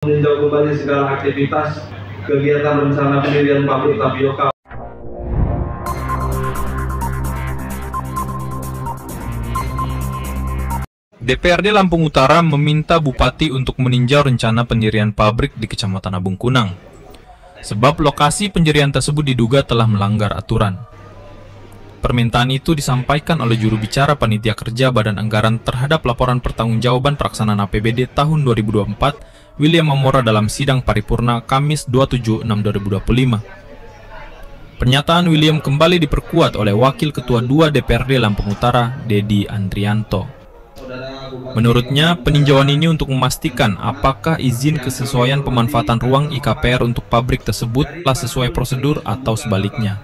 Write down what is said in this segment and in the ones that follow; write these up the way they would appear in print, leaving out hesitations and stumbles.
Meninjau kembali segala aktivitas kegiatan rencana pendirian pabrik tapioka. DPRD Lampung Utara meminta Bupati untuk meninjau rencana pendirian pabrik di Kecamatan Abung Kunang, sebab lokasi pendirian tersebut diduga telah melanggar aturan. Permintaan itu disampaikan oleh juru bicara Panitia Kerja Badan Anggaran terhadap laporan pertanggungjawaban pelaksanaan APBD tahun 2024, William Mamora dalam sidang paripurna Kamis 27/6/2025. Pernyataan William kembali diperkuat oleh Wakil Ketua 2 DPRD Lampung Utara, Dedi Andrianto. Menurutnya, peninjauan ini untuk memastikan apakah izin kesesuaian pemanfaatan ruang IKPR untuk pabrik tersebut telah sesuai prosedur atau sebaliknya.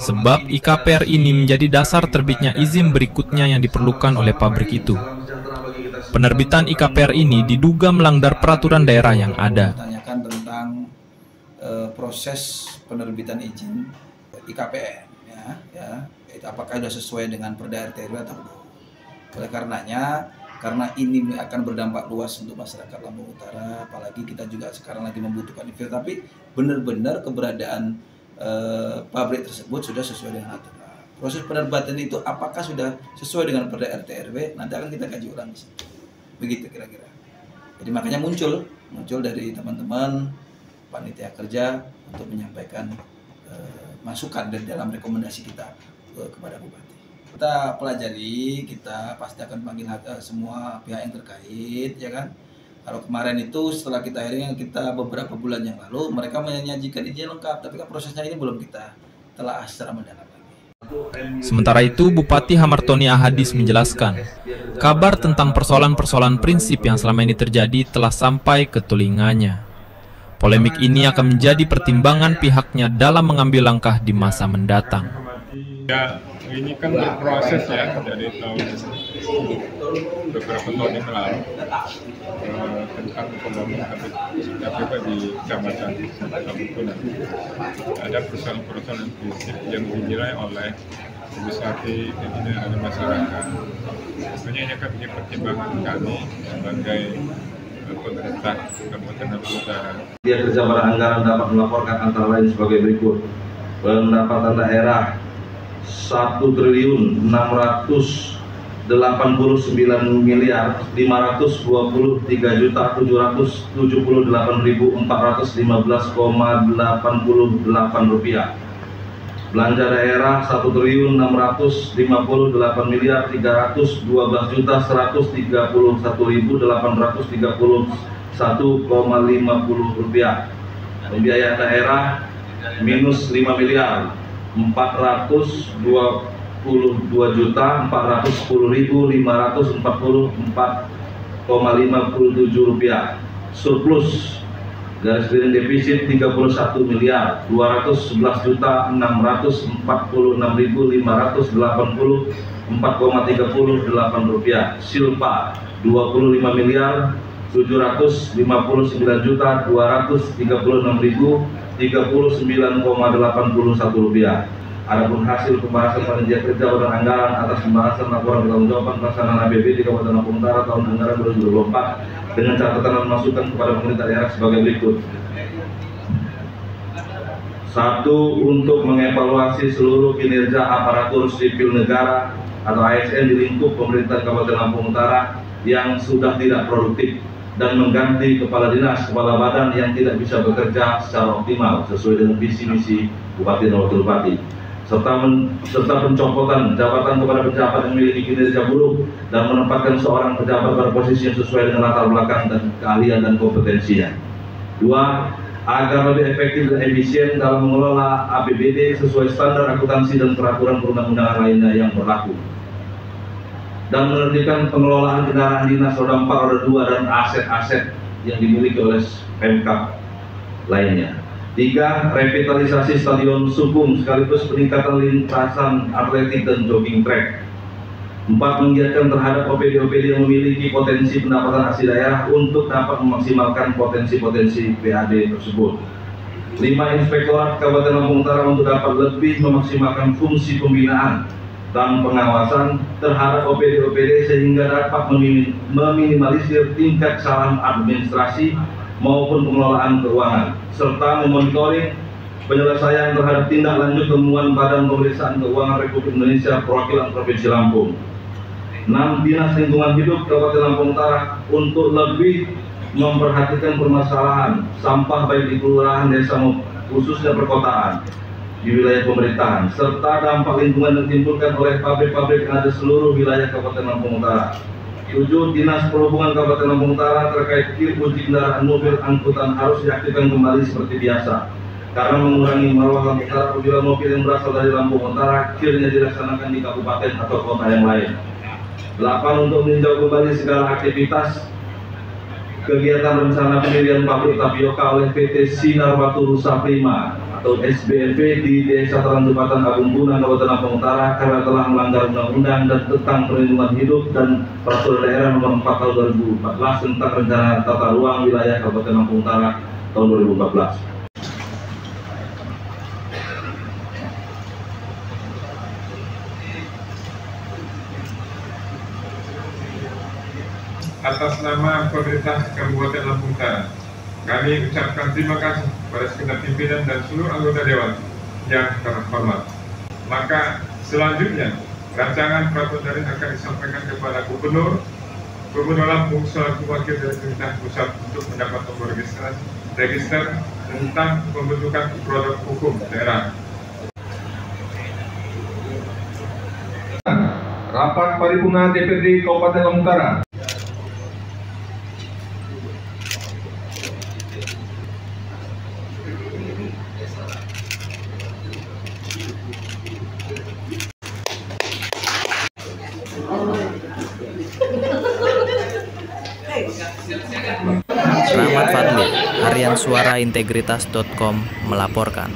Sebab IKPR ini menjadi dasar terbitnya izin berikutnya yang diperlukan oleh pabrik itu. Penerbitan IKPR ini diduga melanggar peraturan daerah yang ada. Tanyakan tentang proses penerbitan izin IKPR, apakah sudah sesuai dengan Perda RT RW atau belum. Oleh karenanya, karena ini akan berdampak luas untuk masyarakat Lampung Utara, apalagi kita juga sekarang lagi membutuhkan investor, tapi benar-benar keberadaan pabrik tersebut sudah sesuai dengan aturan. Proses penerbitan itu apakah sudah sesuai dengan Perda RT RW, nanti akan kita kaji ulang di sini. Begitu kira-kira. Jadi makanya muncul dari teman-teman panitia kerja untuk menyampaikan masukan dari dalam rekomendasi kita kepada Bupati. Kita pelajari, kita pasti akan panggil semua pihak yang terkait, ya kan. Kalau kemarin itu setelah kita hearing kita beberapa bulan yang lalu, mereka menyajikan izin lengkap, tapi kan prosesnya ini belum kita telah secara mendalam lagi. Sementara itu, Bupati Hamartoni Ahadis menjelaskan, kabar tentang persoalan-persoalan prinsip yang selama ini terjadi telah sampai ke telinganya. Polemik ini akan menjadi pertimbangan pihaknya dalam mengambil langkah di masa mendatang. Ya, ini kan berproses ya dari tahun beberapa tahun yang lalu tentang pembangunan KPP di Kecamatan Abung Kunang. Ada persoalan-persoalan prinsip yang dinilai oleh Bupati dan dinilai oleh masyarakat. Tentunya ini akan menjadi pertimbangan kami sebagai pemerintah Kabupaten Lampung Utara. Dia Kerja Badan Anggaran dapat melaporkan antara lain sebagai berikut. Pendapatan daerah 1.683.778.415,88 rupiah. Belanja daerah 1.312.331.831,50 rupiah. Pembiayaan daerah minus 5.410.544,57 rupiah. Surplus garis miring defisit 31.211.646.584,38 rupiah. Silpa 25.759.239,81 rupiah. Adapun hasil pembahasan panitia kerja Badan Anggaran atas pembahasan laporan pertanggungjawaban pelaksanaan APBD di Kabupaten Lampung Utara tahun anggaran 2024 dengan catatan dan masukan kepada pemerintah daerah sebagai berikut. 1. Untuk mengevaluasi seluruh kinerja aparatur sipil negara atau ASN di lingkup pemerintah Kabupaten Lampung Utara yang sudah tidak produktif dan mengganti kepala dinas, kepala badan yang tidak bisa bekerja secara optimal sesuai dengan visi misi Bupati dan Wakil Bupati, serta pencopotan jabatan kepada pejabat yang memiliki kinerja buruk dan menempatkan seorang pejabat pada posisi yang sesuai dengan latar belakang dan keahlian dan kompetensinya. 2. Agar lebih efektif dan efisien dalam mengelola APBD sesuai standar akuntansi dan peraturan perundang-undangan lainnya yang berlaku, dan menertibkan pengelolaan kendaraan dinas roda 4, roda 2 dan aset-aset yang dimiliki oleh Pemkab lainnya. 3. Revitalisasi Stadion Sukung sekaligus peningkatan lintasan atletik dan jogging track. 4. Menggiatkan terhadap OPD-OPD yang memiliki potensi pendapatan asli daerah untuk dapat memaksimalkan potensi-potensi PAD tersebut. 5. Inspektorat Kabupaten Lampung Utara untuk dapat lebih memaksimalkan fungsi pembinaan dan pengawasan terhadap OPD-OPD sehingga dapat meminimalisir tingkat kesalahan administrasi maupun pengelolaan keuangan, serta memonitoring penyelesaian terhadap tindak lanjut temuan Badan Pemeriksaan Keuangan Republik Indonesia Perwakilan Provinsi Lampung. 6. Dinas Lingkungan Hidup Kabupaten Lampung Utara untuk lebih memperhatikan permasalahan sampah baik di kelurahan, desa, khususnya perkotaan di wilayah pemerintahan, serta dampak lingkungan yang ditimbulkan oleh pabrik-pabrik yang ada seluruh wilayah Kabupaten Lampung Utara. 7. Dinas Perhubungan Kabupaten Lampung Utara terkait uji kendaraan mobil angkutan harus diaktifkan kembali seperti biasa, karena mengurangi maruah Lampung Utara apabila mobil yang berasal dari Lampung Utara kiranya dilaksanakan di kabupaten atau kota yang lain. 8. Untuk meninjau kembali segala aktivitas kegiatan rencana pendirian pabrik tapioka oleh PT Sinar Batu Rusa Prima atau SBLP di Desa Terang-Jembatan Agung Gunang, Kabupaten Lampung Utara karena telah melanggar undang-undang dan tentang perlindungan hidup dan peraturan daerah nomor 4 tahun 2014 tentang rencana tata ruang wilayah Kabupaten Lampung Utara tahun 2014. Atas nama pemerintah Kabupaten Lampung Utara, kami ucapkan terima kasih pada segenap pimpinan dan seluruh anggota Dewan yang terhormat. Maka selanjutnya, rancangan peraturan daerah akan disampaikan kepada Gubernur Lampung selaku wakil dari pemerintah pusat untuk mendapat nomor register tentang pembentukan produk hukum daerah. Rapat Paripurna DPRD Kabupaten Lampung Utara. Rahmat Fadli, Harian Suara Integritas.com melaporkan.